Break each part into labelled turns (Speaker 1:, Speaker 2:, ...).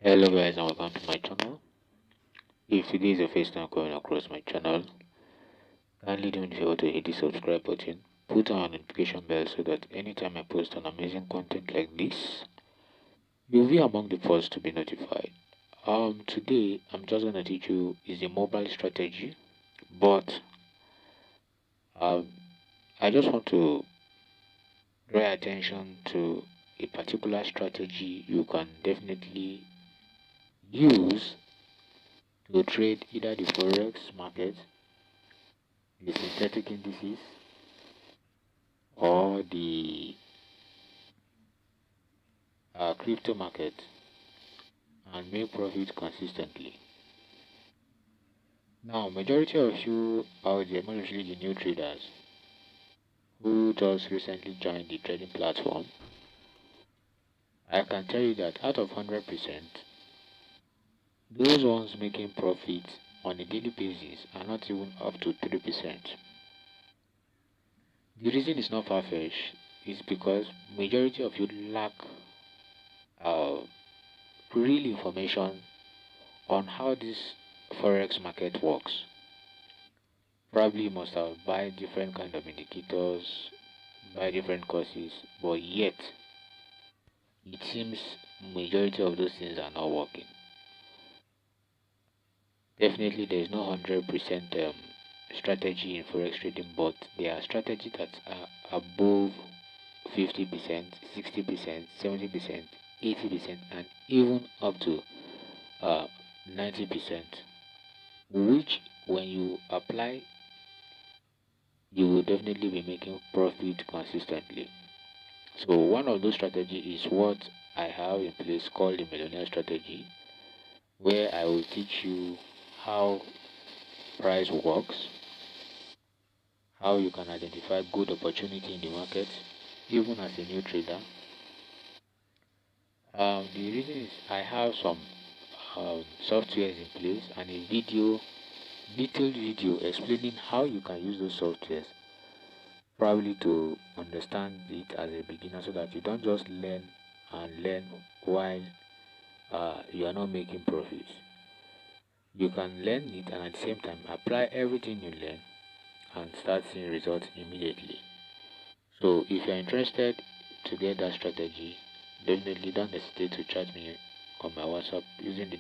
Speaker 1: Hello guys and welcome to my channel. If today is your first time coming across my channel, kindly don't fail to hit the subscribe button, put on a notification bell so that anytime I post an amazing content like this, you'll be among the first to be notified. Today I'm just gonna teach you is a mobile strategy, but um I just want to draw attention to a particular strategy you can definitely use to trade either the forex market, the synthetic indices, or the crypto market and make profit consistently. Now, majority of you out there, mostly the new traders who just recently joined the trading platform, I can tell you that out of 100%, those ones making profit on a daily basis are not even up to 3%. The reason is not far-fetched is because majority of you lack uh, real information on how this forex market works. Probably you must have buy different kind of indicators, buy different courses, but yet it seems majority of those things are not working. Definitely there is no 100% strategy in forex trading, but there are strategies that are above 50%, 60%, 70%, 80%, and even up to 90%, which when you apply, you will definitely be making profit consistently. So one of those strategies is what I have in place called the millionaire strategy, where I will teach you how price works, how you can identify good opportunity in the market, even as a new trader. The reason is I have some softwares in place and a detailed video explaining how you can use those softwares, probably to understand it as a beginner, so that you don't just learn and learn while you are not making profits. You can learn it and at the same time apply everything you learn and start seeing results immediately. So if you're interested to get that strategy, definitely don't hesitate to chat me on my WhatsApp using the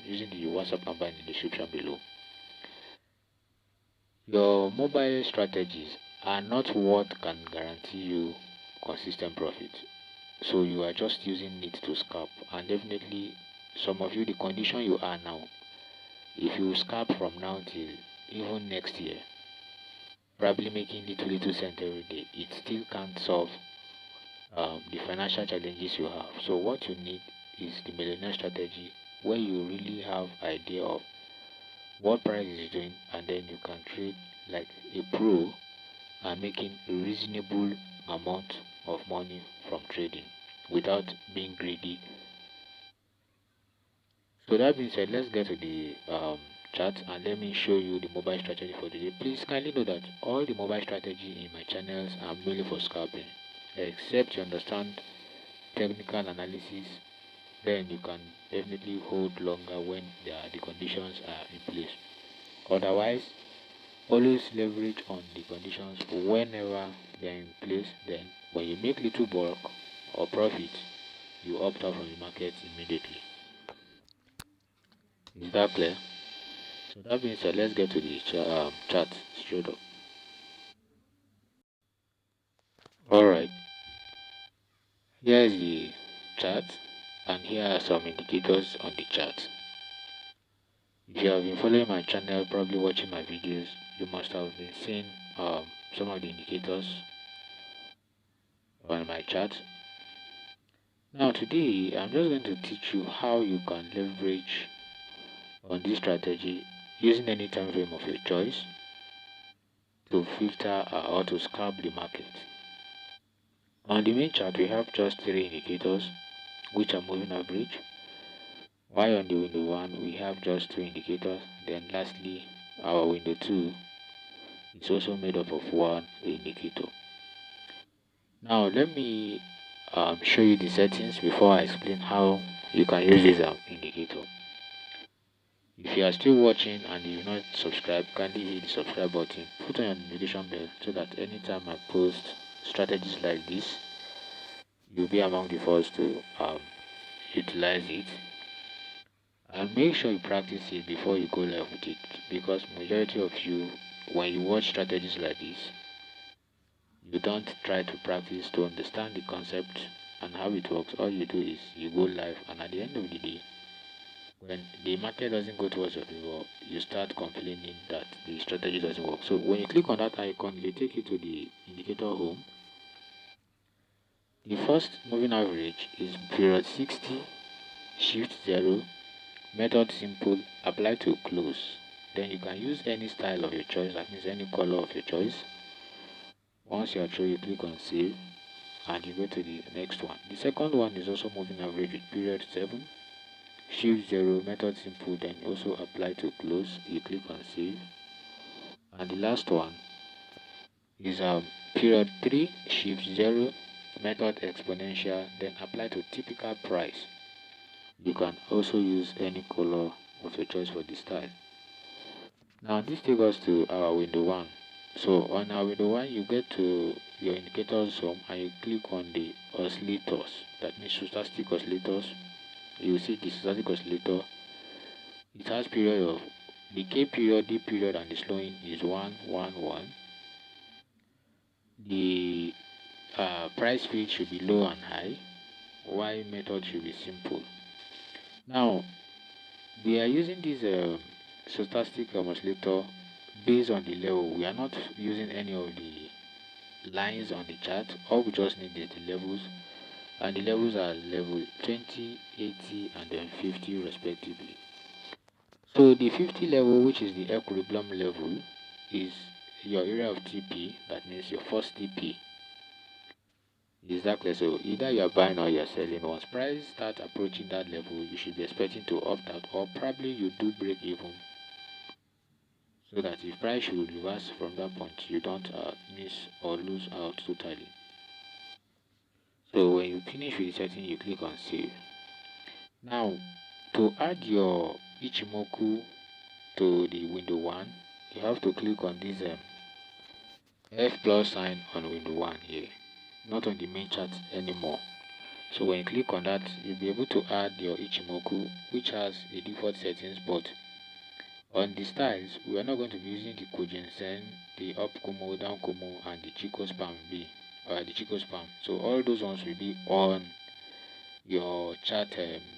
Speaker 1: using the WhatsApp number in the description below. Your mobile strategies are not what can guarantee you consistent profit. So you are just using it to scalp, and definitely some of you, the condition you are now, if you scalp from now till even next year, probably making little cent every day, it still can't solve the financial challenges you have. So what you need is the millionaire strategy, where you really have idea of what price is doing, and then you can trade like a pro and making a reasonable amount of money from trading without being greedy. So that being said, let's get to the chart and let me show you the mobile strategy for today. Please kindly know that all the mobile strategy in my channels are merely for scalping, except you understand technical analysis, then you can definitely hold longer when the conditions are in place. Otherwise, always leverage on the conditions whenever they are in place. Then when you make little bulk or profit, you opt out from the market immediately. Is that clear? So that being said, let's get to the chart straight up. Alright, here is the chart, and here are some indicators on the chart. If you have been following my channel, probably watching my videos, you must have been seeing some of the indicators on my chart. Now today, I'm just going to teach you how you can leverage on this strategy using any time frame of your choice to filter or to scalp the market. On the main chart, we have just three indicators, which are moving average, while on the window 1 we have just two indicators. Then lastly, our window 2 is also made up of one indicator. Now let me show you the settings before I explain how you can use this indicator. If you are still watching and you've not subscribed, kindly hit the subscribe button, put on your notification bell so that anytime I post strategies like this, you'll be among the first to utilize it. And make sure you practice it before you go live with it, because majority of you, when you watch strategies like this, you don't try to practice to understand the concept and how it works. All you do is you go live, and at the end of the day, when the market doesn't go towards your favor, you start complaining that the strategy doesn't work. So when you click on that icon, they take you to the indicator home. The first moving average is period 60, shift 0, method simple, apply to close. Then you can use any style of your choice, that means any color of your choice. Once you are through, you click on save and you go to the next one. The second one is also moving average with period 7, shift 0, method simple, then also apply to close. You click on save. And the last one is period 3, shift 0, method exponential, then apply to typical price. You can also use any color of your choice for the style. Now this takes us to our window 1. So on our window 1, you get to your indicators home and you click on the oscillators. That means stochastic oscillators. You see the stochastic oscillator. It has period of the K period, D period, and the slowing is 1, 1, 1. The price feed should be low and high. Y method should be simple. Now we are using this stochastic oscillator based on the level. We are not using any of the lines on the chart. All we just need is the levels, and the levels are level 20, 80, and then 50 respectively. So the 50 level, which is the equilibrium level, is your area of TP. That means your first TP. Exactly. So either you are buying or you are selling. Once price start approaching that level, you should be expecting to opt out, or probably you do break even, so that if price should reverse from that point, you don't miss or lose out totally. So when you finish with the setting, you click on save. Now to add your Ichimoku to the window 1, you have to click on this F plus sign on window 1 here, not on the main chart anymore. So when you click on that, you'll be able to add your Ichimoku, which has a default settings, but on the styles, we are not going to be using the Kojinsen, the up Kumo, down Kumo, and the Chico Spam B, or the Chico Spam. So all those ones will be on your chart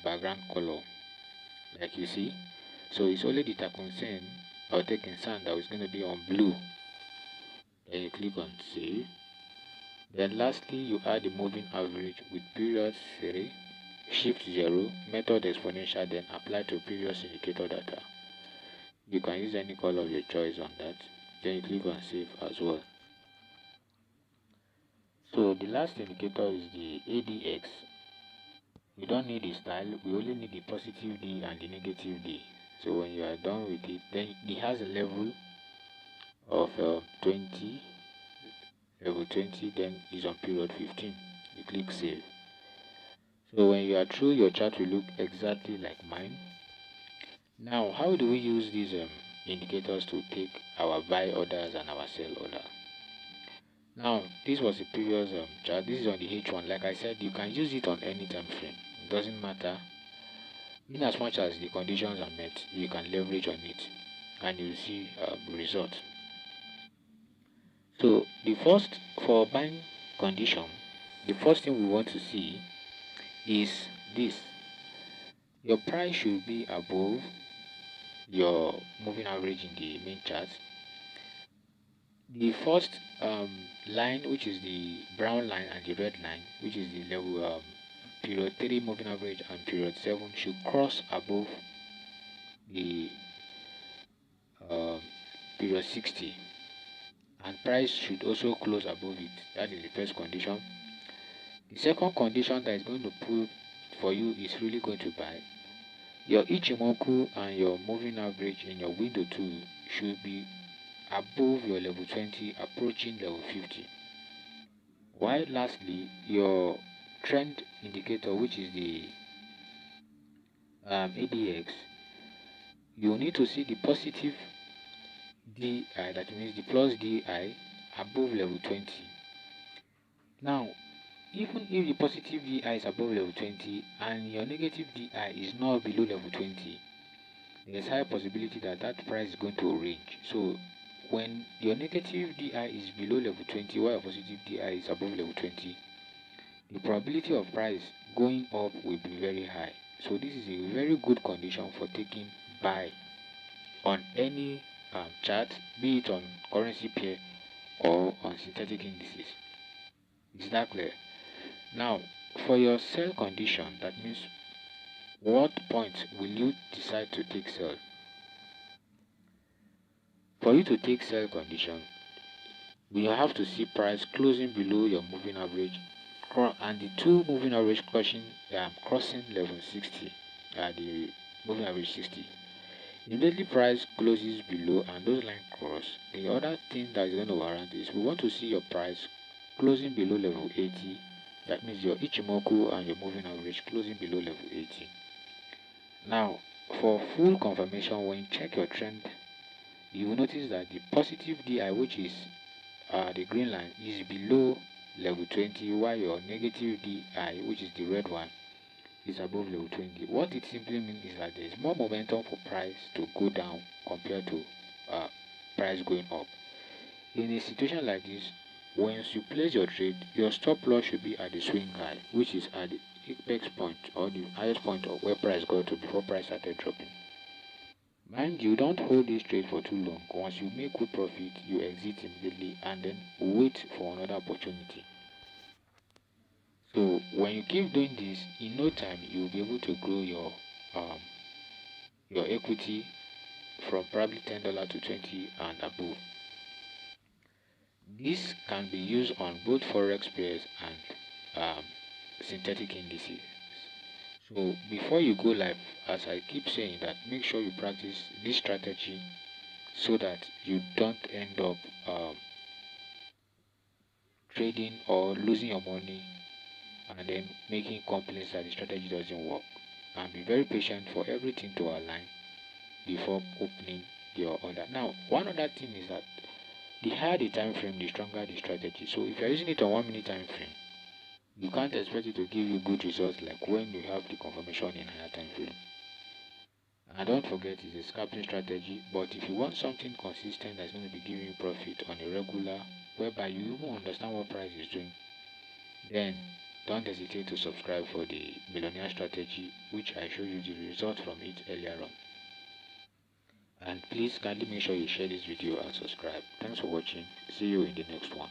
Speaker 1: background color, like you see. So it's only the Takunsen or Tekinsan that is going to be on blue. Then you click on save. Then lastly, you add the moving average with period 3, shift 0, method exponential, then apply to previous indicator data. You can use any color of your choice on that. Then you click on save as well. So the last indicator is the ADX. We don't need the style, we only need the positive D and the negative D. So when you are done with it, then it has a level of 20, level 20, then is on period 15. You click save. So when you are through, your chart will look exactly like mine. Now how do we use these indicators to take our buy orders and our sell order? Now this was the previous chart. This is on the H1. Like I said, you can use it on any time frame. It doesn't matter. In as much as the conditions are met, you can leverage on it and you'll see result. So the first, for buying condition, the first thing we want to see is this. Your price should be above your moving average in the main chart. The first line, which is the brown line, and the red line, which is the level period 3 moving average and period 7, should cross above the period 60, and price should also close above it. That is the first condition. The second condition that is going to prove for you is really going to buy. Your Ichimoku and your moving average in your window 2 should be above your level 20, approaching level 50. While lastly, your trend indicator, which is the ADX, you need to see the positive DI, that means the plus DI above level 20. Now, even if the positive DI is above level 20 and your negative DI is not below level 20, there's high possibility that that price is going to range. So when your negative DI is below level 20 while your positive DI is above level 20, the probability of price going up will be very high. So this is a very good condition for taking buy on any chart, be it on currency pair or on synthetic indices. Is that clear? Now, for your sell condition, that means what point will you decide to take sell? For you to take sell condition, you have to see price closing below your moving average and the two moving average crossing level 60, the moving average 60. Immediately price closes below and those lines cross, the other thing that is going to warrant is we want to see your price closing below level 80. That means your Ichimoku and your moving average closing below level 80. Now, for full confirmation, when you check your trend, you will notice that the positive DI, which is the green line, is below level 20, while your negative DI, which is the red one, is above level 20. What it simply means is that there is more momentum for price to go down compared to price going up. In a situation like this, once you place your trade, your stop loss should be at the swing high, which is at the apex point or the highest point of where price got to before price started dropping. Mind you, don't hold this trade for too long. Once you make good profit, you exit immediately and then wait for another opportunity. So when you keep doing this, in no time you'll be able to grow your equity from probably $10 to 20 and above. This can be used on both forex pairs and synthetic indices. So before you go live, as I keep saying, that make sure you practice this strategy so that you don't end up trading or losing your money and then making complaints that the strategy doesn't work. And be very patient for everything to align before opening your order. Now, one other thing is that the higher the time frame, the stronger the strategy. So if you're using it on 1 minute time frame, you can't expect it to give you good results like when you have the confirmation in higher time frame. And don't forget, it's a scalping strategy, but if you want something consistent that's going to be giving you profit on a regular, whereby you even understand what price is doing, then don't hesitate to subscribe for the millionaire strategy, which I showed you the result from it earlier on. And please kindly make sure you share this video and subscribe. Thanks for watching. See you in the next one.